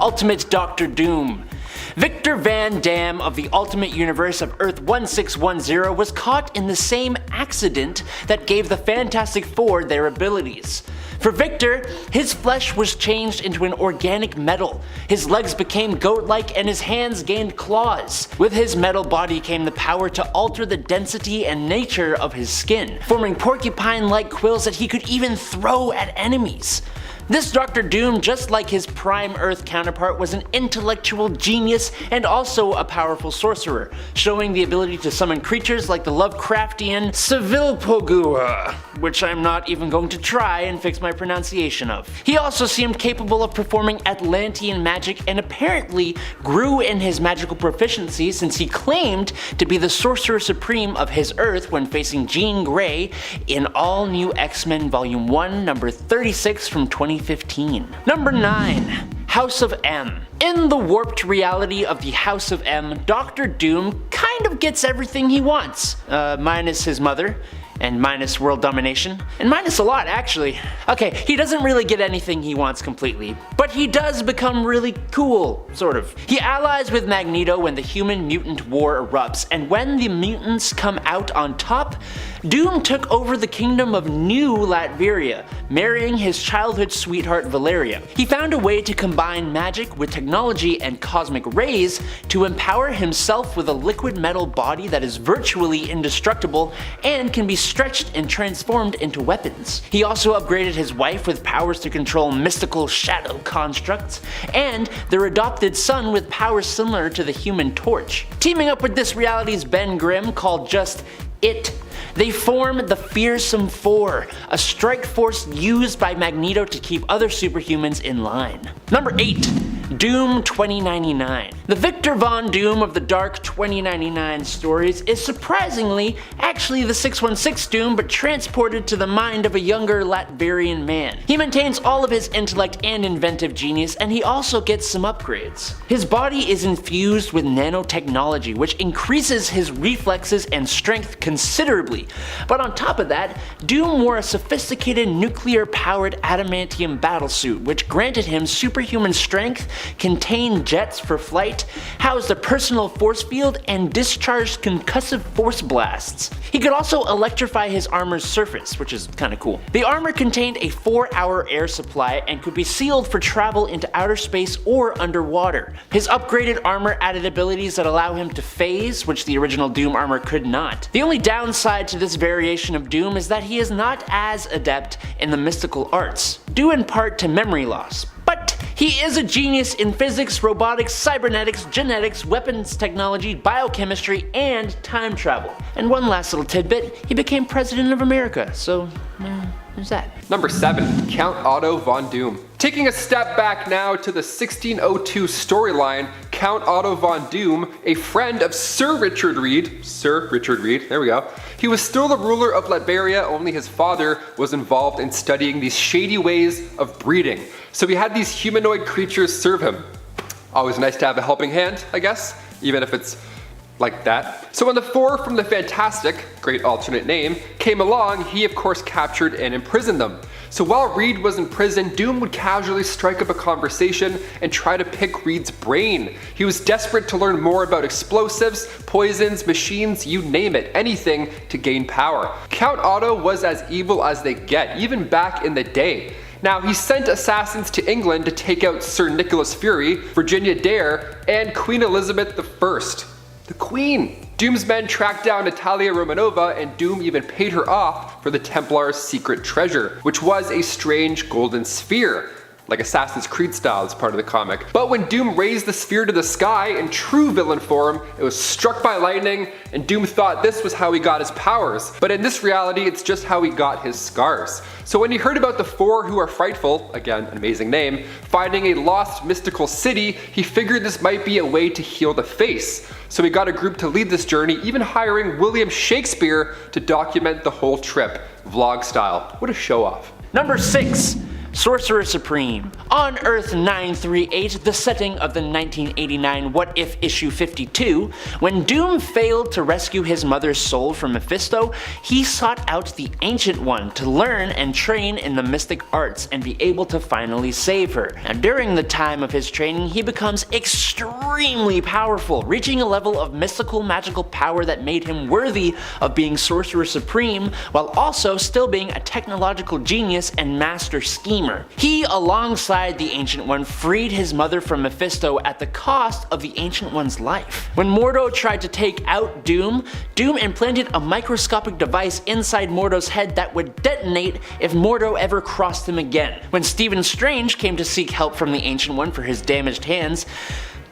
Ultimate Doctor Doom. Victor Van Dam of the Ultimate Universe of Earth 1610 was caught in the same accident that gave the Fantastic Four their abilities. For Victor, his flesh was changed into an organic metal, his legs became goat-like and his hands gained claws. With his metal body came the power to alter the density and nature of his skin, forming porcupine-like quills that he could even throw at enemies. This Doctor Doom, just like his Prime Earth counterpart, was an intellectual genius and also a powerful sorcerer, showing the ability to summon creatures like the Lovecraftian Civilpogua, which I'm not even going to try and fix my pronunciation of. He also seemed capable of performing Atlantean magic and apparently grew in his magical proficiency since he claimed to be the Sorcerer Supreme of his Earth when facing Jean Grey in All New X-Men Volume 1, number 36 from 2015. Number 9. House of M. In the warped reality of the House of M, Doctor Doom kind of gets everything he wants, minus his mother, and minus world domination, and minus a lot actually. Okay, he doesn't really get anything he wants completely, but he does become really cool, sort of. He allies with Magneto when the human-mutant war erupts, and when the mutants come out on top, Doom took over the kingdom of New Latveria, marrying his childhood sweetheart Valeria. He found a way to combine magic with technology and cosmic rays to empower himself with a liquid metal body that is virtually indestructible and can be stretched and transformed into weapons. He also upgraded his wife with powers to control mystical shadow constructs, and their adopted son with powers similar to the Human Torch. Teaming up with this reality's Ben Grimm, called just IT, they form the Fearsome Four, a strike force used by Magneto to keep other superhumans in line. Number 8. Doom 2099. The Victor Von Doom of the Dark 2099 stories is surprisingly actually the 616 Doom, but transported to the mind of a younger Latvian man. He maintains all of his intellect and inventive genius, and he also gets some upgrades. His body is infused with nanotechnology, which increases his reflexes and strength considerably. But on top of that, Doom wore a sophisticated nuclear-powered adamantium battlesuit, which granted him superhuman strength, contained jets for flight, housed a personal force field, and discharged concussive force blasts. He could also electrify his armor's surface, which is kinda cool. The armor contained a 4-hour air supply and could be sealed for travel into outer space or underwater. His upgraded armor added abilities that allow him to phase, which the original Doom armor could not. The only downside to this variation of Doom is that he is not as adept in the mystical arts, due in part to memory loss. But he is a genius in physics, robotics, cybernetics, genetics, weapons technology, biochemistry, and time travel. And one last little tidbit, he became President of America, so there's that. Number 7. Count Otto von Doom. Taking a step back now to the 1602 storyline, Count Otto von Doom, a friend of Sir Richard Reed, there we go. He was still the ruler of Latveria, only his father was involved in studying these shady ways of breeding. So he had these humanoid creatures serve him. Always nice to have a helping hand, I guess, even if it's like that. So when the four from the Fantastic, great alternate name, came along, he of course captured and imprisoned them. So while Reed was in prison, Doom would casually strike up a conversation and try to pick Reed's brain. He was desperate to learn more about explosives, poisons, machines, you name it, anything to gain power. Count Otto was as evil as they get, even back in the day. Now, he sent assassins to England to take out Sir Nicholas Fury, Virginia Dare, and Queen Elizabeth I. The Queen! Doom's men tracked down Natalia Romanova, and Doom even paid her off for the Templar's secret treasure, which was a strange golden sphere, like Assassin's Creed style as part of the comic. But when Doom raised the sphere to the sky in true villain form, it was struck by lightning, and Doom thought this was how he got his powers. But in this reality, it's just how he got his scars. So when he heard about the four who are frightful, again, an amazing name, finding a lost mystical city, he figured this might be a way to heal the face. So he got a group to lead this journey, even hiring William Shakespeare to document the whole trip, vlog style. What a show off. Number 6. Sorcerer Supreme. On Earth 938, the setting of the 1989 What If issue 52, when Doom failed to rescue his mother's soul from Mephisto, he sought out the Ancient One to learn and train in the mystic arts and be able to finally save her. Now, during the time of his training, he becomes extremely powerful, reaching a level of mystical magical power that made him worthy of being Sorcerer Supreme, while also still being a technological genius and master schemer. He, alongside the Ancient One, freed his mother from Mephisto at the cost of the Ancient One's life. When Mordo tried to take out Doom, Doom implanted a microscopic device inside Mordo's head that would detonate if Mordo ever crossed him again. When Stephen Strange came to seek help from the Ancient One for his damaged hands,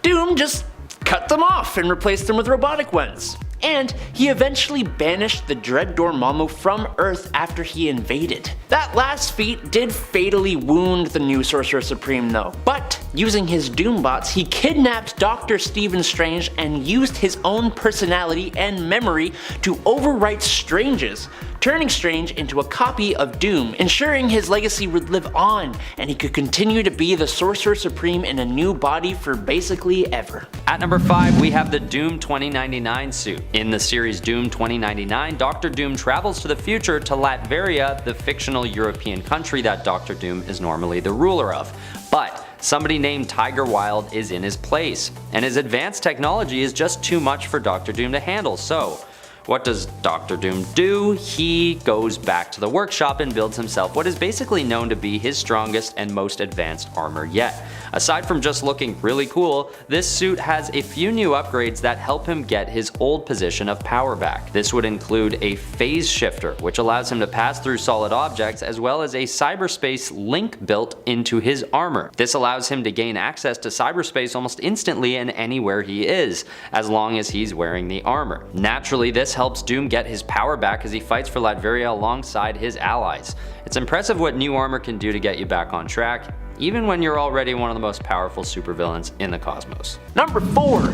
Doom just cut them off and replaced them with robotic ones. And he eventually banished the Dread Dormammu from Earth after he invaded. That last feat did fatally wound the new Sorcerer Supreme though, but using his Doombots, he kidnapped Dr. Stephen Strange and used his own personality and memory to overwrite Strange's, turning Strange into a copy of Doom, ensuring his legacy would live on and he could continue to be the Sorcerer Supreme in a new body for basically ever. At number 5, we have the Doom 2099 suit. In the series Doom 2099, Dr. Doom travels to the future to Latveria, the fictional European country that Dr. Doom is normally the ruler of. But somebody named Tiger Wilde is in his place, and his advanced technology is just too much for Dr. Doom to handle, so what does Dr. Doom do? He goes back to the workshop and builds himself what is basically known to be his strongest and most advanced armor yet. Aside from just looking really cool, this suit has a few new upgrades that help him get his old position of power back. This would include a phase shifter, which allows him to pass through solid objects, as well as a cyberspace link built into his armor. This allows him to gain access to cyberspace almost instantly and anywhere he is, as long as he's wearing the armor. Naturally, this helps Doom get his power back as he fights for Latveria alongside his allies. It's impressive what new armor can do to get you back on track, even when you're already one of the most powerful supervillains in the cosmos. Number 4.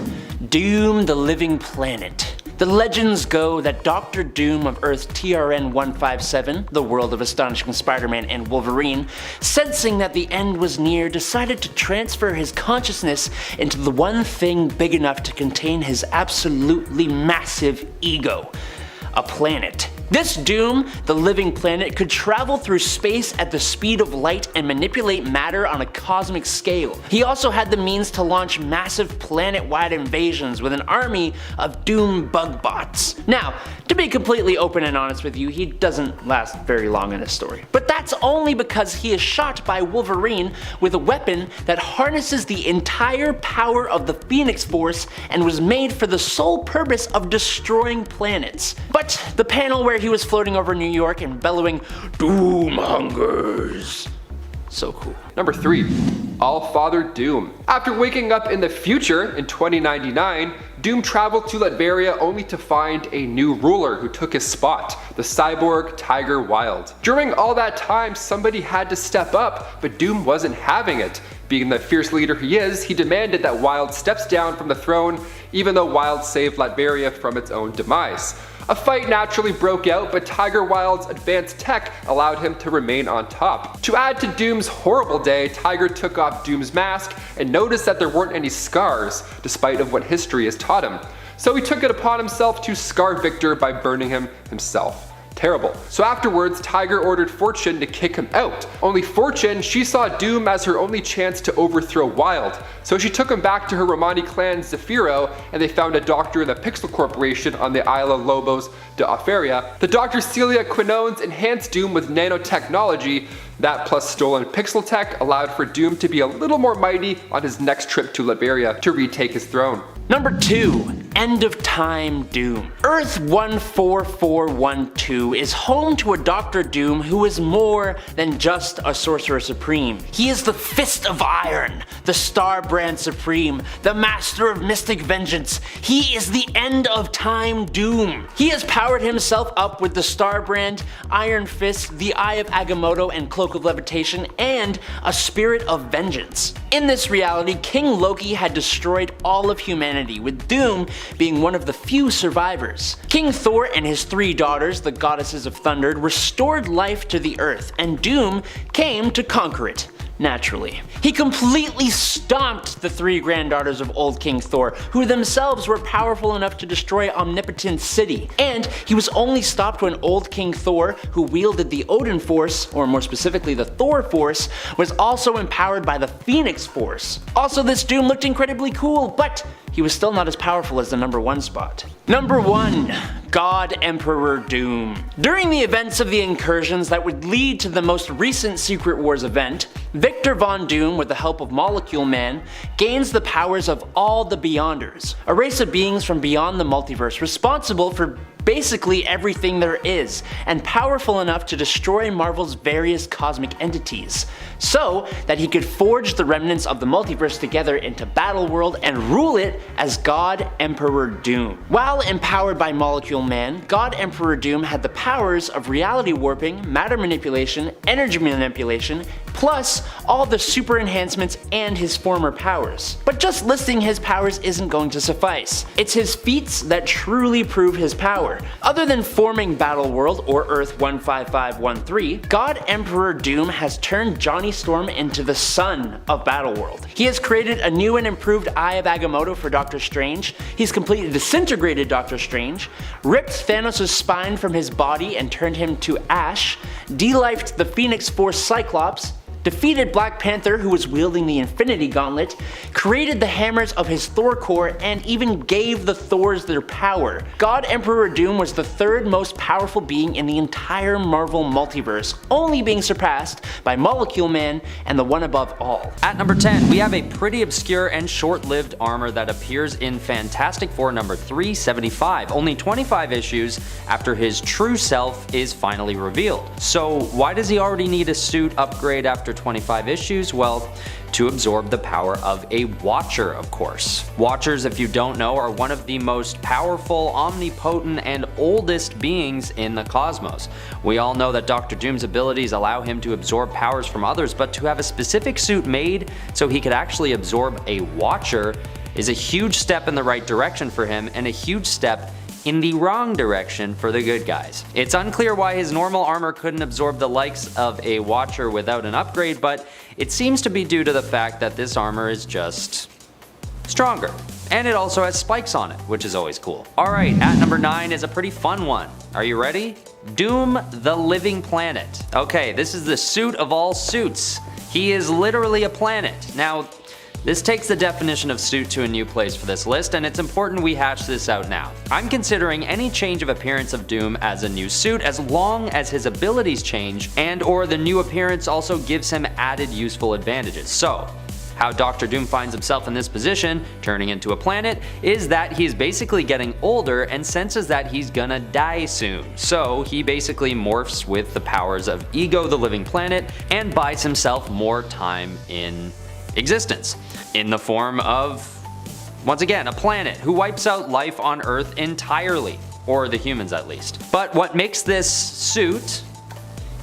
Doom the Living Planet. The legends go that Dr. Doom of Earth TRN-157, the world of Astonishing Spider-Man and Wolverine, sensing that the end was near, decided to transfer his consciousness into the one thing big enough to contain his absolutely massive ego: a planet. This Doom, the living planet, could travel through space at the speed of light and manipulate matter on a cosmic scale. He also had the means to launch massive planet-wide invasions with an army of Doom bug bots. Now, to be completely open and honest with you, he doesn't last very long in his story. But that's only because he is shot by Wolverine with a weapon that harnesses the entire power of the Phoenix Force and was made for the sole purpose of destroying planets. But the panel where he was floating over New York and bellowing, "Doom hungers." So cool. Number 3. All-Father Doom. After waking up in the future in 2099, Doom traveled to Latveria only to find a new ruler who took his spot, the cyborg Tiger Wilde. During all that time, somebody had to step up, but Doom wasn't having it. Being the fierce leader he is, he demanded that Wilde steps down from the throne, even though Wilde saved Latveria from its own demise. A fight naturally broke out, but Tiger Wilde's advanced tech allowed him to remain on top. To add to Doom's horrible day, Tiger took off Doom's mask and noticed that there weren't any scars, despite of what history has taught him. So he took it upon himself to scar Victor by burning him himself. Terrible. So afterwards, Tiger ordered Fortune to kick him out. Only Fortune, she saw Doom as her only chance to overthrow Wilde. So she took him back to her Romani clan Zafiro, and they found a doctor in the Pixel Corporation on the Isla Lobos de Aferia. The Dr. Celia Quinones enhanced Doom with nanotechnology. That plus stolen pixel tech allowed for Doom to be a little more mighty on his next trip to Latveria to retake his throne. Number 2. End of Time Doom. Earth 14412 is home to a Dr. Doom who is more than just a Sorcerer Supreme. He is the Fist of Iron, the Star Brand Supreme, the Master of Mystic Vengeance. He is the End of Time Doom. He has powered himself up with the Star Brand, Iron Fist, the Eye of Agamotto and Cloak of Levitation, and a Spirit of Vengeance. In this reality, King Loki had destroyed all of humanity, with Doom being one of the few survivors. King Thor and his 3 daughters, the goddesses of thunder, restored life to the earth, and Doom came to conquer it. Naturally. He completely stomped the 3 granddaughters of old King Thor, who themselves were powerful enough to destroy Omnipotent City. And he was only stopped when old King Thor, who wielded the Odin Force, or more specifically the Thor Force, was also empowered by the Phoenix Force. Also, this Doom looked incredibly cool, but he was still not as powerful as the number 1 spot. Number 1. God Emperor Doom. During the events of the incursions that would lead to the most recent Secret Wars event, Victor Von Doom, with the help of Molecule Man, gains the powers of all the Beyonders, a race of beings from beyond the multiverse responsible for basically everything there is, and powerful enough to destroy Marvel's various cosmic entities, so that he could forge the remnants of the multiverse together into Battleworld and rule it as God Emperor Doom. While empowered by Molecule Man, God Emperor Doom had the powers of reality warping, matter manipulation, energy manipulation, plus all the super enhancements and his former powers. But just listing his powers isn't going to suffice. It's his feats that truly prove his power. Other than forming Battleworld or Earth 15513, God Emperor Doom has turned Johnny Storm into the son of Battleworld. He has created a new and improved Eye of Agamotto for Doctor Strange, he's completely disintegrated Doctor Strange, ripped Thanos' spine from his body and turned him to ash, de-lifed the Phoenix Force Cyclops, defeated Black Panther, who was wielding the Infinity Gauntlet, created the hammers of his Thor core, and even gave the Thors their power. God Emperor Doom was the 3rd most powerful being in the entire Marvel multiverse, only being surpassed by Molecule Man and the one above all. At number 10, we have a pretty obscure and short-lived armor that appears in Fantastic Four number 375, only 25 issues after his true self is finally revealed. So why does he already need a suit upgrade after 25 issues? Well, to absorb the power of a Watcher, of course. Watchers, if you don't know, are one of the most powerful, omnipotent, and oldest beings in the cosmos. We all know that Doctor Doom's abilities allow him to absorb powers from others, but to have a specific suit made so he could actually absorb a Watcher is a huge step in the right direction for him, and a huge step in the wrong direction for the good guys. It's unclear why his normal armor couldn't absorb the likes of a Watcher without an upgrade, but it seems to be due to the fact that this armor is just stronger. And it also has spikes on it, which is always cool. Alright, at number 9 is a pretty fun one. Are you ready? Doom the Living Planet. Okay, this is the suit of all suits. He is literally a planet. Now, this takes the definition of suit to a new place for this list, and it's important we hash this out now. I'm considering any change of appearance of Doom as a new suit as long as his abilities change and or the new appearance also gives him added useful advantages. So, how Doctor Doom finds himself in this position, turning into a planet, is that he's basically getting older and senses that he's gonna die soon. So he basically morphs with the powers of Ego the Living Planet and buys himself more time in existence, in the form of, once again, a planet who wipes out life on Earth entirely, or the humans at least. But what makes this suit,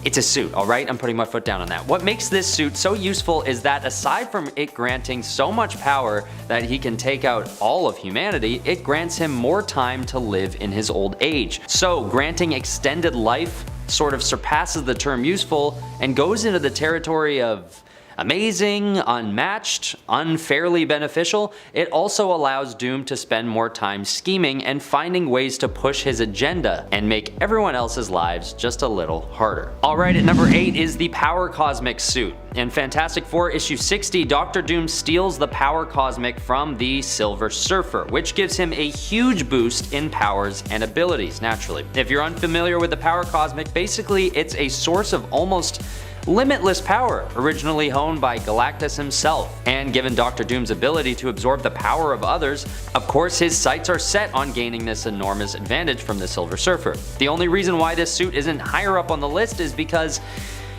it's a suit, alright? I'm putting my foot down on that. What makes this suit so useful is that aside from it granting so much power that he can take out all of humanity, it grants him more time to live in his old age. So granting extended life sort of surpasses the term useful and goes into the territory of amazing, unmatched, unfairly beneficial. It also allows Doom to spend more time scheming and finding ways to push his agenda and make everyone else's lives just a little harder. Alright, at number 8 is the Power Cosmic suit. In Fantastic Four issue 60, Doctor Doom steals the Power Cosmic from the Silver Surfer, which gives him a huge boost in powers and abilities, naturally. If you're unfamiliar with the Power Cosmic, basically it's a source of almost limitless power, originally honed by Galactus himself, and given Doctor Doom's ability to absorb the power of others, of course his sights are set on gaining this enormous advantage from the Silver Surfer. The only reason why this suit isn't higher up on the list is because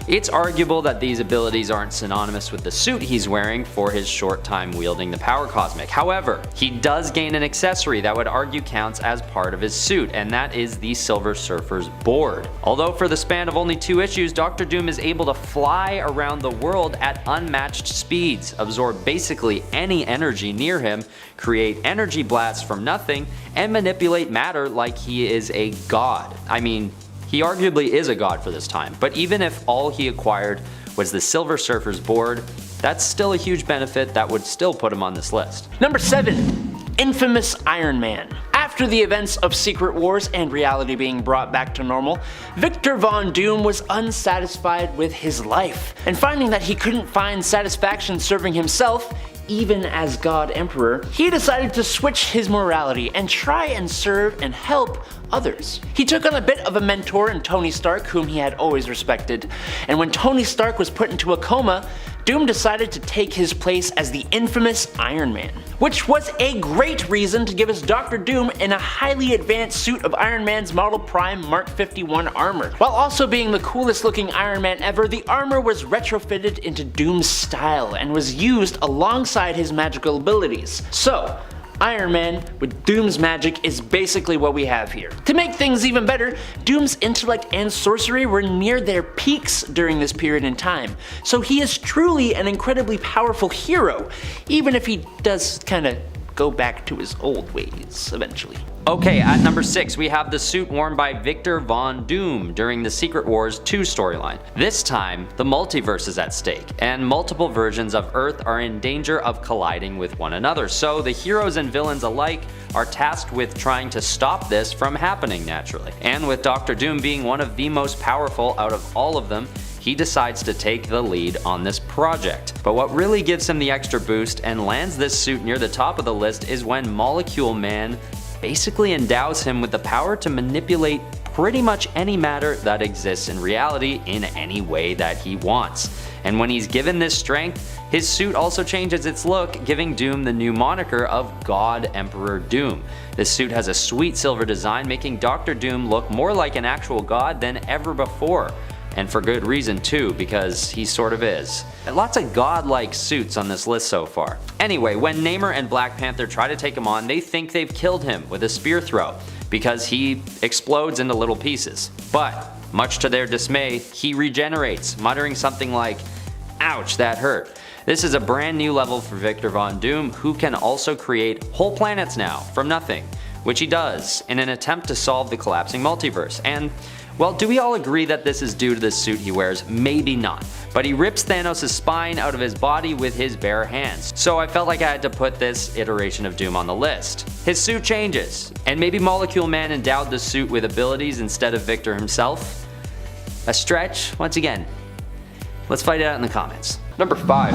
It's arguable that these abilities aren't synonymous with the suit he's wearing for his short time wielding the power cosmic. However, he does gain an accessory that would argue counts as part of his suit, and that is the Silver Surfer's board. Although for the span of only 2 issues, Dr. Doom is able to fly around the world at unmatched speeds, absorb basically any energy near him, create energy blasts from nothing, and manipulate matter like he is a god. I mean, he arguably is a god for this time, but even if all he acquired was the Silver Surfer's board, that's still a huge benefit that would still put him on this list. Number 7. Infamous Iron Man. After the events of Secret Wars and reality being brought back to normal, Victor Von Doom was unsatisfied with his life, and finding that he couldn't find satisfaction serving himself, even as God Emperor, he decided to switch his morality and try and serve and help others. He took on a bit of a mentor in Tony Stark, whom he had always respected, and when Tony Stark was put into a coma, Doom decided to take his place as the infamous Iron Man, which was a great reason to give us Dr. Doom in a highly advanced suit of Iron Man's Model Prime Mark 51 armor. While also being the coolest looking Iron Man ever, the armor was retrofitted into Doom's style and was used alongside his magical abilities. So, Iron Man with Doom's magic is basically what we have here. To make things even better, Doom's intellect and sorcery were near their peaks during this period in time, so he is truly an incredibly powerful hero, even if he does kinda go back to his old ways eventually. Okay, at number 6 we have the suit worn by Victor Von Doom during the Secret Wars 2 storyline. This time, the multiverse is at stake, and multiple versions of Earth are in danger of colliding with one another, so the heroes and villains alike are tasked with trying to stop this from happening naturally. And with Dr. Doom being one of the most powerful out of all of them, he decides to take the lead on this project. But what really gives him the extra boost and lands this suit near the top of the list is when Molecule Man basically endows him with the power to manipulate pretty much any matter that exists in reality in any way that he wants. And when he's given this strength, his suit also changes its look, giving Doom the new moniker of God Emperor Doom. This suit has a sweet silver design, making Dr. Doom look more like an actual god than ever before. And for good reason too, because he sort of is. And lots of godlike suits on this list so far. Anyway, when Namor and Black Panther try to take him on, they think they've killed him with a spear throw, because he explodes into little pieces. But, much to their dismay, he regenerates, muttering something like, "Ouch, that hurt." This is a brand new level for Victor Von Doom, who can also create whole planets now from nothing, which he does in an attempt to solve the collapsing multiverse. And well, do we all agree that this is due to the suit he wears? Maybe not. But he rips Thanos' spine out of his body with his bare hands. So I felt like I had to put this iteration of Doom on the list. His suit changes, and maybe Molecule Man endowed the suit with abilities instead of Victor himself? A stretch? Once again, let's fight it out in the comments. Number 5.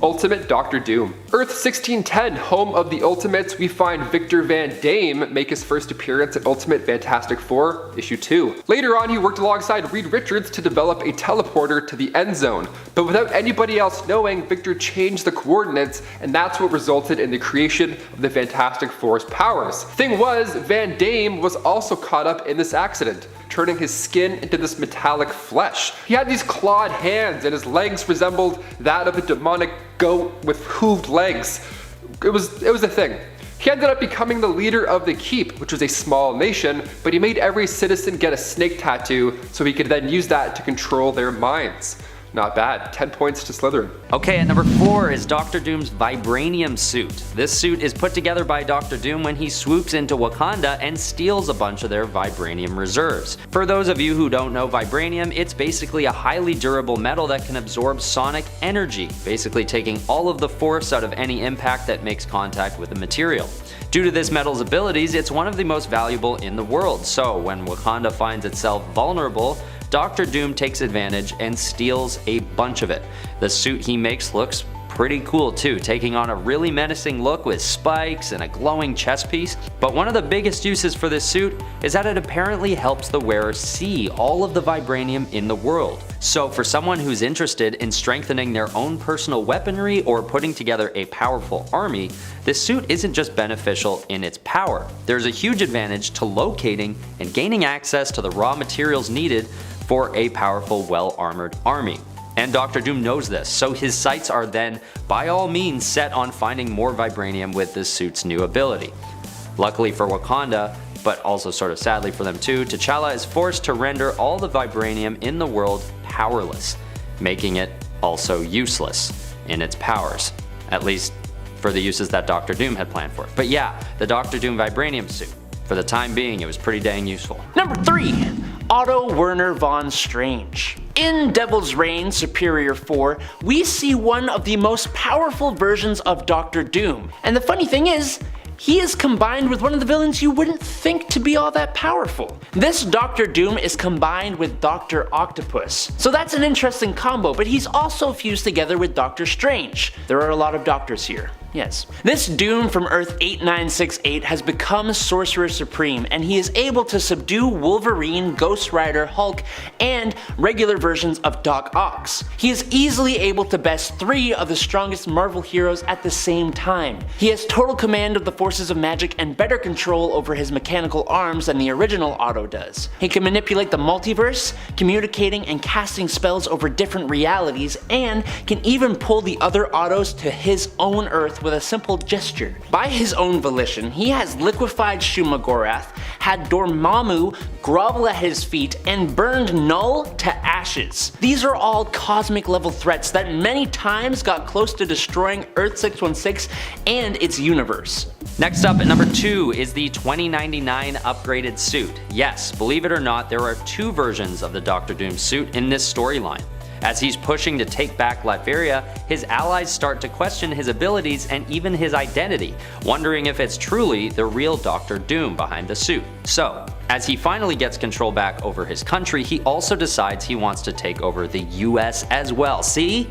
Ultimate Dr. Doom. Earth 1610, home of the Ultimates, we find Victor Van Dame make his first appearance at Ultimate Fantastic Four, issue 2. Later on, he worked alongside Reed Richards to develop a teleporter to the End Zone, but without anybody else knowing, Victor changed the coordinates, and that's what resulted in the creation of the Fantastic Four's powers. Thing was, Van Dame was also caught up in this accident, turning his skin into this metallic flesh. He had these clawed hands, and his legs resembled that of a demonic goat with hooved legs. It was a thing. He ended up becoming the leader of the Keep, which was a small nation, but he made every citizen get a snake tattoo so he could then use that to control their minds. Not bad. 10 points to Slytherin. Okay, at number 4 is Dr. Doom's Vibranium suit. This suit is put together by Dr. Doom when he swoops into Wakanda and steals a bunch of their Vibranium reserves. For those of you who don't know Vibranium, it's basically a highly durable metal that can absorb sonic energy, basically taking all of the force out of any impact that makes contact with the material. Due to this metal's abilities, it's one of the most valuable in the world, so when Wakanda finds itself vulnerable, Dr. Doom takes advantage and steals a bunch of it. The suit he makes looks pretty cool too, taking on a really menacing look with spikes and a glowing chest piece. But one of the biggest uses for this suit is that it apparently helps the wearer see all of the vibranium in the world. So for someone who's interested in strengthening their own personal weaponry or putting together a powerful army, this suit isn't just beneficial in its power. There's a huge advantage to locating and gaining access to the raw materials needed for a powerful, well-armored army. And Dr. Doom knows this, so his sights are then, by all means, set on finding more vibranium with the suit's new ability. Luckily for Wakanda, but also sort of sadly for them too, T'Challa is forced to render all the vibranium in the world powerless, making it also useless in its powers, at least for the uses that Dr. Doom had planned for. But yeah, the Dr. Doom vibranium suit. For the time being, it was pretty dang useful. Number 3. Otto Werner von Strange. In Devil's Reign Superior 4, we see one of the most powerful versions of Dr. Doom. And the funny thing is, he is combined with one of the villains you wouldn't think to be all that powerful. This Dr. Doom is combined with Dr. Octopus. So that's an interesting combo, but he's also fused together with Dr. Strange. There are a lot of doctors here. Yes. This Doom from Earth 8968 has become Sorcerer Supreme, and he is able to subdue Wolverine, Ghost Rider, Hulk, and regular versions of Doc Ock. He is easily able to best 3 of the strongest Marvel heroes at the same time. He has total command of the forces of magic and better control over his mechanical arms than the original Otto does. He can manipulate the multiverse, communicating and casting spells over different realities, and can even pull the other Ottos to his own Earth with a simple gesture. By his own volition, he has liquefied Shumagorath, had Dormammu grovel at his feet, and burned Null to ashes. These are all cosmic level threats that many times got close to destroying Earth 616 and its universe. Next up at number 2 is the 2099 upgraded suit. Yes, believe it or not, there are 2 versions of the Dr. Doom suit in this storyline. As he's pushing to take back Latveria, his allies start to question his abilities and even his identity, wondering if it's truly the real Dr. Doom behind the suit. So, as he finally gets control back over his country, he also decides he wants to take over the US as well. See?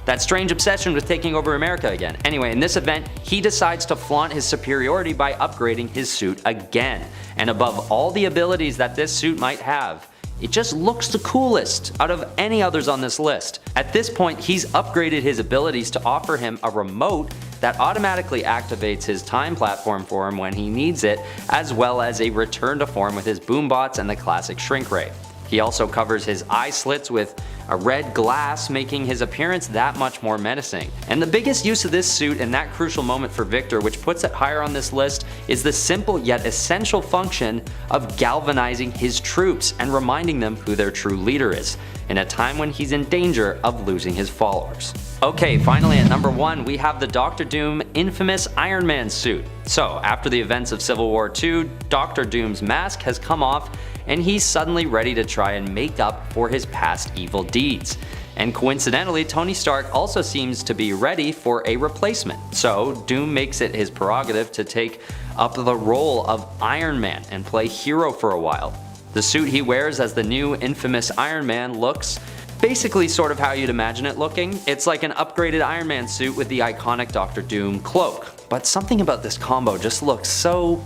That strange obsession with taking over America again. Anyway, in this event, he decides to flaunt his superiority by upgrading his suit again. And above all the abilities that this suit might have, it just looks the coolest out of any others on this list. At this point, he's upgraded his abilities to offer him a remote that automatically activates his time platform for him when he needs it, as well as a return to form with his boombots and the classic shrink ray. He also covers his eye slits with a red glass, making his appearance that much more menacing. And the biggest use of this suit in that crucial moment for Victor, which puts it higher on this list, is the simple yet essential function of galvanizing his troops and reminding them who their true leader is, in a time when he's in danger of losing his followers. Okay, finally at number 1, we have the Dr. Doom infamous Iron Man suit. So, after the events of Civil War II, Dr. Doom's mask has come off, and he's suddenly ready to try and make up for his past evil deeds. And coincidentally, Tony Stark also seems to be ready for a replacement. So Doom makes it his prerogative to take up the role of Iron Man and play hero for a while. The suit he wears as the new infamous Iron Man looks basically sort of how you'd imagine it looking. It's like an upgraded Iron Man suit with the iconic Dr. Doom cloak. But something about this combo just looks so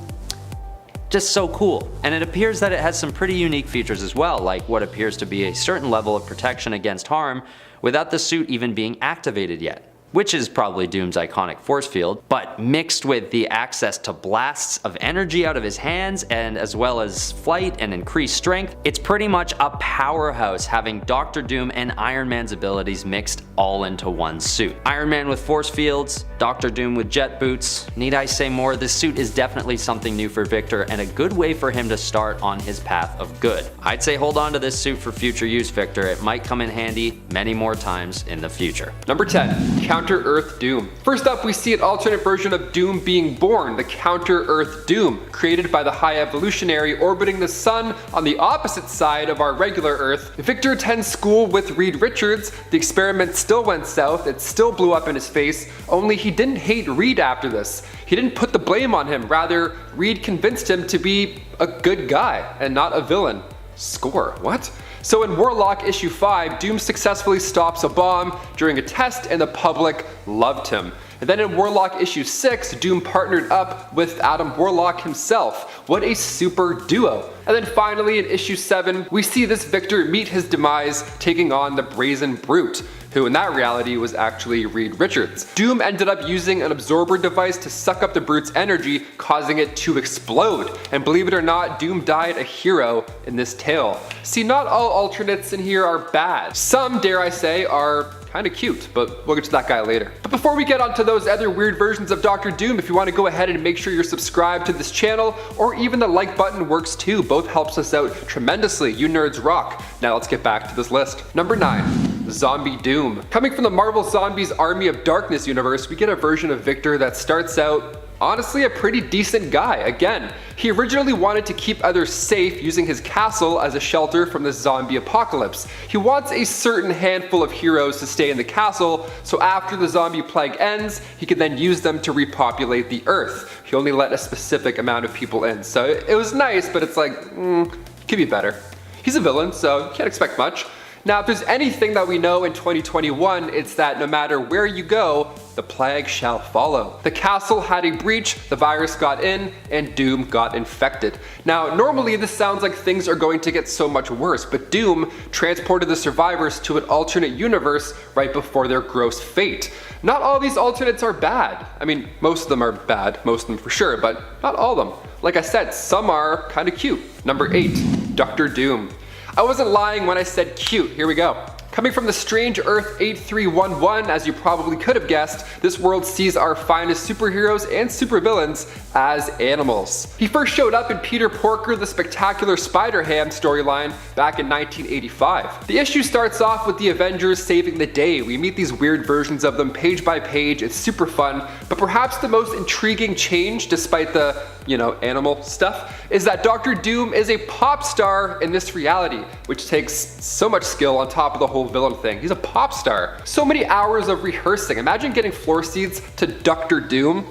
cool. And it appears that it has some pretty unique features as well, like what appears to be a certain level of protection against harm without the suit even being activated yet. Which is probably Doom's iconic force field, but mixed with the access to blasts of energy out of his hands and as well as flight and increased strength, it's pretty much a powerhouse having Dr. Doom and Iron Man's abilities mixed all into one suit. Iron Man with force fields, Dr. Doom with jet boots. Need I say more? This suit is definitely something new for Victor and a good way for him to start on his path of good. I'd say hold on to this suit for future use, Victor. It might come in handy many more times in the future. Number 10. Counter-Earth Doom. First up, we see an alternate version of Doom being born, the Counter-Earth Doom, created by the High Evolutionary orbiting the sun on the opposite side of our regular Earth. Victor attends school with Reed Richards. The experiment still went south, it still blew up in his face, only he didn't hate Reed after this. He didn't put the blame on him, rather, Reed convinced him to be a good guy and not a villain. Score, what? So in Warlock issue 5, Doom successfully stops a bomb during a test and the public loved him. And then in Warlock issue 6, Doom partnered up with Adam Warlock himself. What a super duo. And then finally in issue 7, we see this Victor meet his demise taking on the Brazen Brute, who in that reality was actually Reed Richards. Doom ended up using an absorber device to suck up the brute's energy, causing it to explode. And believe it or not, Doom died a hero in this tale. See, not all alternates in here are bad. Some, dare I say, are kinda cute, but we'll get to that guy later. But before we get onto those other weird versions of Dr. Doom, if you want to go ahead and make sure you're subscribed to this channel, or even the like button works too, both helps us out tremendously. You nerds rock. Now let's get back to this list. Number 9. Zombie Doom. Coming from the Marvel Zombies Army of Darkness universe, we get a version of Victor that starts out honestly a pretty decent guy. Again, he originally wanted to keep others safe using his castle as a shelter from the zombie apocalypse. He wants a certain handful of heroes to stay in the castle, so after the zombie plague ends, he can then use them to repopulate the earth. He only let a specific amount of people in, so it was nice, but it's like, could be better. He's a villain, so you can't expect much. Now, if there's anything that we know in 2021, it's that no matter where you go, the plague shall follow. The castle had a breach, the virus got in, and Doom got infected. Now, normally this sounds like things are going to get so much worse, but Doom transported the survivors to an alternate universe right before their gross fate. Not all these alternates are bad. I mean, most of them are bad, most of them for sure, but not all of them. Like I said, some are kinda cute. Number 8, Dr. Doom. I wasn't lying when I said cute, here we go. Coming from the strange Earth 8311, as you probably could have guessed, this world sees our finest superheroes and supervillains as animals. He first showed up in Peter Porker the Spectacular Spider-Ham storyline back in 1985. The issue starts off with the Avengers saving the day. We meet these weird versions of them page by page, it's super fun, but perhaps the most intriguing change, despite the, animal stuff, is that Dr. Doom is a pop star in this reality, which takes so much skill on top of the whole villain thing. He's a pop star. So many hours of rehearsing. Imagine getting floor seats to Dr. Doom.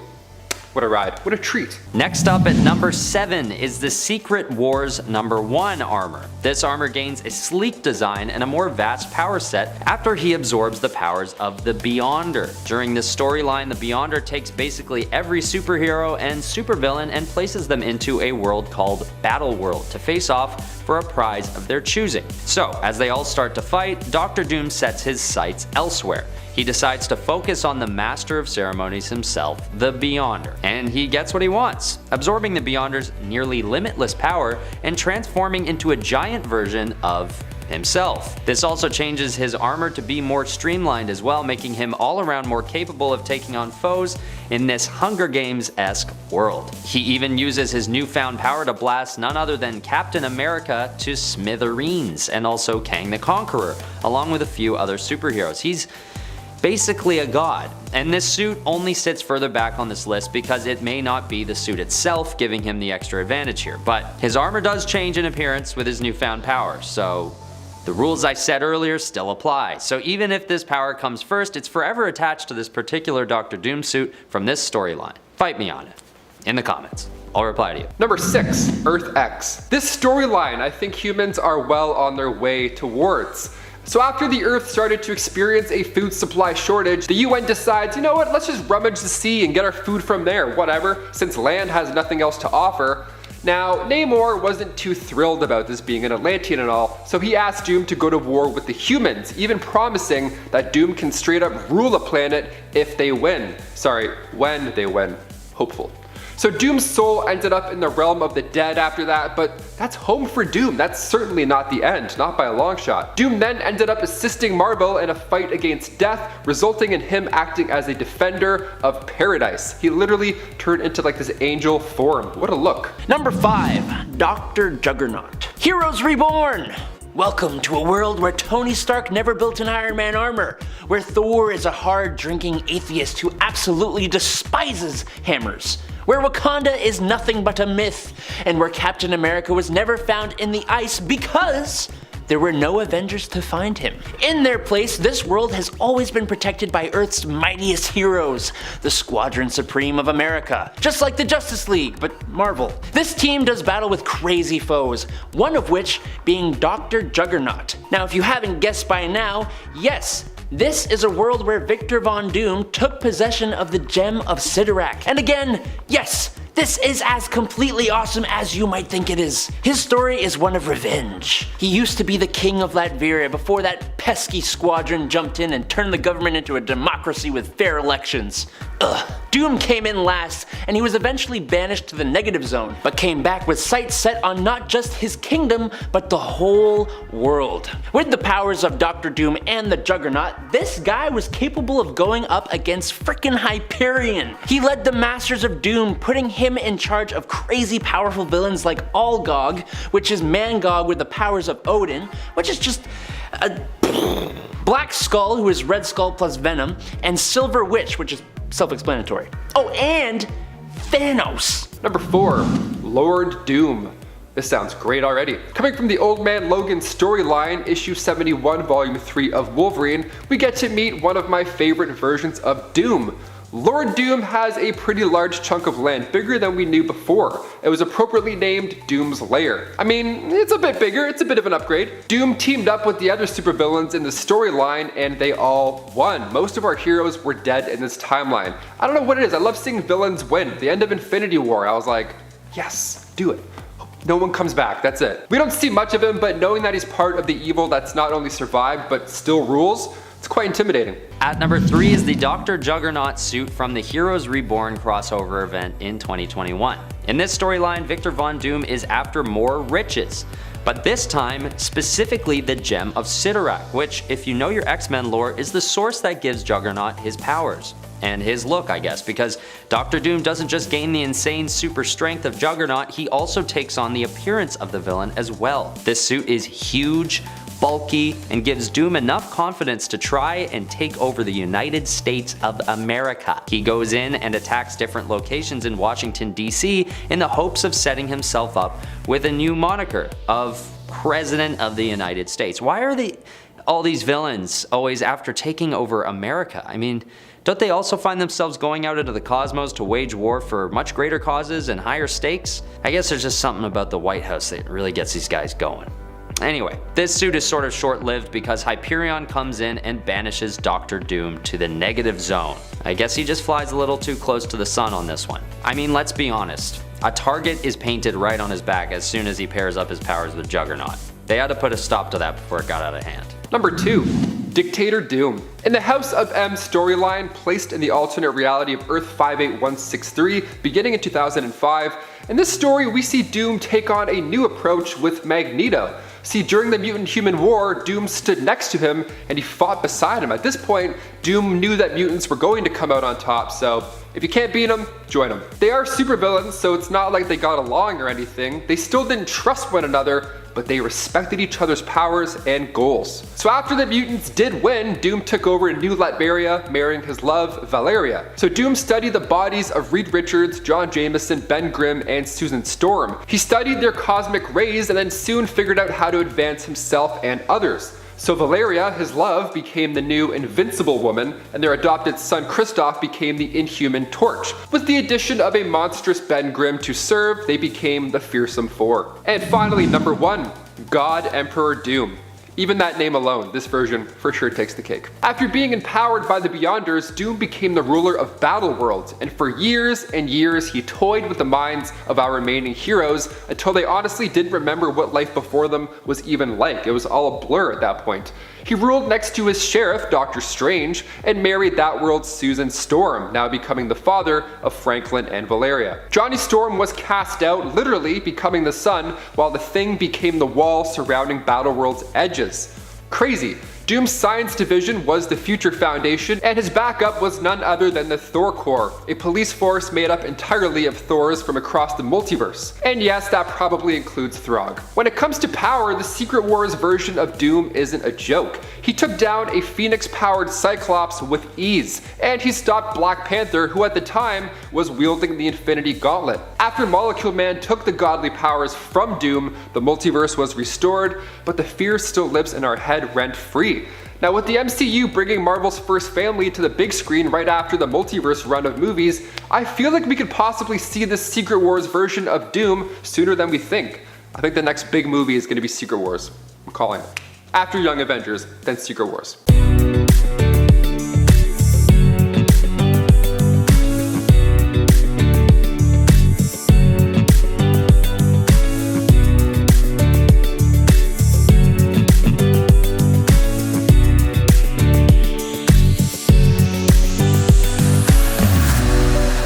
What a ride, what a treat. Next up at number 7 is the Secret Wars #1 armor. This armor gains a sleek design and a more vast power set after he absorbs the powers of the Beyonder. During this storyline, the Beyonder takes basically every superhero and supervillain and places them into a world called Battle World to face off for a prize of their choosing. So, as they all start to fight, Dr. Doom sets his sights elsewhere. He decides to focus on the master of ceremonies himself, the Beyonder, and he gets what he wants, absorbing the Beyonder's nearly limitless power and transforming into a giant version of himself. This also changes his armor to be more streamlined as well, making him all around more capable of taking on foes in this Hunger Games-esque world. He even uses his newfound power to blast none other than Captain America to smithereens, and also Kang the Conqueror, along with a few other superheroes. He's basically a god, and this suit only sits further back on this list because it may not be the suit itself giving him the extra advantage here, but his armor does change in appearance with his newfound power, so the rules I said earlier still apply. So even if this power comes first, it's forever attached to this particular Dr. Doom suit from this storyline. Fight me on it in the comments. I'll reply to you. Number 6, Earth X. This storyline I think humans are well on their way towards. So after the Earth started to experience a food supply shortage, the UN decides, you know what, let's just rummage the sea and get our food from there, whatever, since land has nothing else to offer. Now, Namor wasn't too thrilled about this being an Atlantean and all, so he asked Doom to go to war with the humans, even promising that Doom can straight up rule a planet if they win. Sorry, when they win. Hopeful. So Doom's soul ended up in the realm of the dead after that, but that's home for Doom. That's certainly not the end, not by a long shot. Doom then ended up assisting Marvel in a fight against death, resulting in him acting as a defender of paradise. He literally turned into like this angel form. What a look. Number 5, Dr. Juggernaut. Heroes Reborn! Welcome to a world where Tony Stark never built an Iron Man armor, where Thor is a hard-drinking atheist who absolutely despises hammers, where Wakanda is nothing but a myth, and where Captain America was never found in the ice because there were no Avengers to find him. In their place, this world has always been protected by Earth's mightiest heroes, the Squadron Supreme of America. Just like the Justice League, but Marvel. This team does battle with crazy foes, one of which being Dr. Juggernaut. Now, if you haven't guessed by now, yes, this is a world where Victor Von Doom took possession of the Gem of Sidorak. And again, yes, This is as completely awesome as you might think it is. His story is one of revenge. He used to be the king of Latveria before that pesky squadron jumped in and turned the government into a democracy with fair elections. Ugh. Doom came in last, and he was eventually banished to the negative zone, but came back with sights set on not just his kingdom, but the whole world. With the powers of Dr. Doom and the Juggernaut, this guy was capable of going up against frickin' Hyperion. He led the Masters of Doom, putting him in charge of crazy powerful villains like Allgog, which is Mangog with the powers of Odin, which is just a Black Skull, who is Red Skull plus Venom, and Silver Witch, which is self-explanatory. Oh, and Thanos! Number 4, Lord Doom. This sounds great already. Coming from the Old Man Logan storyline, issue 71, volume 3 of Wolverine, we get to meet one of my favorite versions of Doom. Lord Doom has a pretty large chunk of land, bigger than we knew before. It was appropriately named Doom's Lair. I mean, it's a bit bigger, it's a bit of an upgrade. Doom teamed up with the other supervillains in the storyline and they all won. Most of our heroes were dead in this timeline. I don't know what it is, I love seeing villains win. At the end of Infinity War, I was like, yes, do it. No one comes back, that's it. We don't see much of him, but knowing that he's part of the evil that's not only survived, but still rules, it's quite intimidating. At number 3 is the Dr. Juggernaut suit from the Heroes Reborn crossover event in 2021. In this storyline, Victor Von Doom is after more riches, but this time specifically the Gem of Sidorak, which, if you know your X-Men lore, is the source that gives Juggernaut his powers. And his look, I guess, because Dr. Doom doesn't just gain the insane super strength of Juggernaut, he also takes on the appearance of the villain as well. This suit is huge, bulky, and gives Doom enough confidence to try and take over the United States of America. He goes in and attacks different locations in Washington, D.C. in the hopes of setting himself up with a new moniker of President of the United States. Why are all these villains always after taking over America? I mean, don't they also find themselves going out into the cosmos to wage war for much greater causes and higher stakes? I guess there's just something about the White House that really gets these guys going. Anyway, this suit is sort of short-lived because Hyperion comes in and banishes Dr. Doom to the negative zone. I guess he just flies a little too close to the sun on this one. I mean, let's be honest. A target is painted right on his back as soon as he pairs up his powers with Juggernaut. They had to put a stop to that before it got out of hand. Number 2, Dictator Doom. In the House of M storyline, placed in the alternate reality of Earth 58163, beginning in 2005, in this story we see Doom take on a new approach with Magneto. See, during the Mutant-Human War, Doom stood next to him and he fought beside him. At this point, Doom knew that mutants were going to come out on top, so if you can't beat them, join them. They are supervillains, so it's not like they got along or anything. They still didn't trust one another, but they respected each other's powers and goals. So after the mutants did win, Doom took over New Latveria, marrying his love, Valeria. So Doom studied the bodies of Reed Richards, John Jameson, Ben Grimm, and Susan Storm. He studied their cosmic rays and then soon figured out how to advance himself and others. So Valeria, his love, became the new Invincible Woman, and their adopted son Kristoff became the Inhuman Torch. With the addition of a monstrous Ben Grimm to serve, they became the Fearsome Four. And finally, number 1, God Emperor Doom. Even that name alone, this version for sure takes the cake. After being empowered by the Beyonders, Doom became the ruler of Battle Worlds, and for years and years he toyed with the minds of our remaining heroes until they honestly didn't remember what life before them was even like. It was all a blur at that point. He ruled next to his sheriff, Doctor Strange, and married that world's Susan Storm, now becoming the father of Franklin and Valeria. Johnny Storm was cast out, literally becoming the sun, while the Thing became the wall surrounding Battleworld's edges. Crazy. Doom's science division was the Future Foundation, and his backup was none other than the Thor Corps, a police force made up entirely of Thors from across the multiverse. And yes, that probably includes Throg. When it comes to power, the Secret Wars version of Doom isn't a joke. He took down a Phoenix-powered Cyclops with ease, and he stopped Black Panther, who at the time was wielding the Infinity Gauntlet. After Molecule Man took the godly powers from Doom, the multiverse was restored, but the fear still lives in our head rent-free. Now, with the MCU bringing Marvel's first family to the big screen right after the multiverse run of movies, I feel like we could possibly see this Secret Wars version of Doom sooner than we think. I think the next big movie is going to be Secret Wars. I'm calling it. After Young Avengers, then Secret Wars.